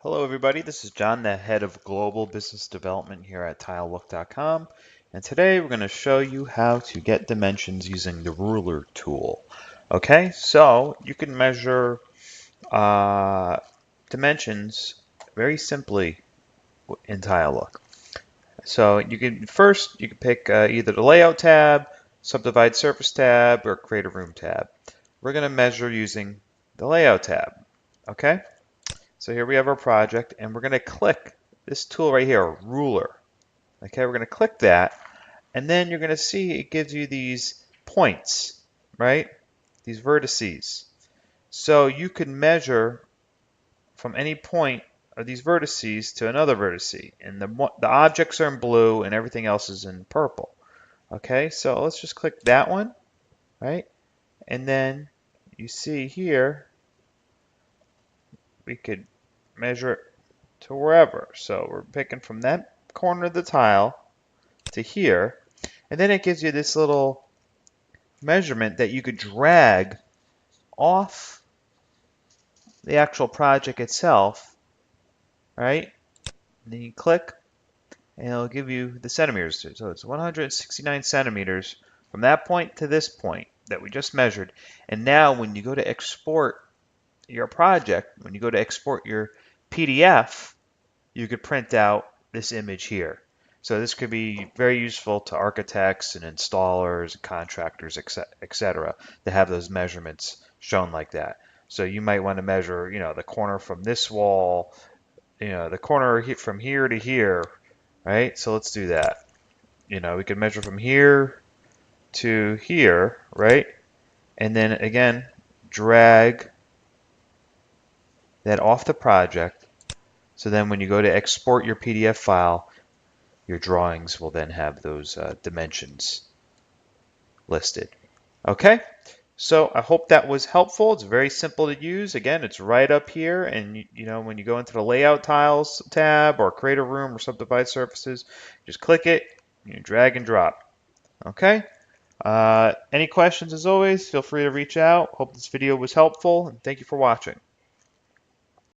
Hello everybody, this is John, the head of Global Business Development here at Tilelook.com, and today we're going to show you how to get dimensions using the ruler tool. Okay, so you can measure dimensions very simply in Tilelook. So you can pick either the Layout tab, Subdivide Surface tab, or Create a Room tab. We're going to measure using the Layout tab. Okay. So here we have our project, and we're going to click this tool right here, ruler. Okay, we're going to click that, and then you're going to see it gives you these points, right? These vertices. So you can measure from any point of these vertices to another vertice, and the objects are in blue and everything else is in purple. Okay, so let's just click that one, right? And then you see here we could measure it to wherever. So we're picking from that corner of the tile to here, and then it gives you this little measurement that you could drag off the actual project itself, right? And then you click, and it'll give you the centimeters. So it's 169 centimeters from that point to this point that we just measured. And now when you go to export your project, when you go to export your PDF, you could print out this image here. So this could be very useful to architects and installers, and contractors, etc., to have those measurements shown like that. So you might want to measure, the corner from this wall, the corner from here to here, right? So let's do that. We could measure from here to here, right? And then again, drag that off the project. So then when you go to export your PDF file, your drawings will then have those dimensions listed. Okay, so I hope that was helpful. It's very simple to use. Again, it's right up here, and when you go into the Layout Tiles tab or Create a Room or Subdivide Surfaces, just click it, drag and drop. Okay. Any questions, as always, feel free to reach out. Hope this video was helpful, and thank you for watching.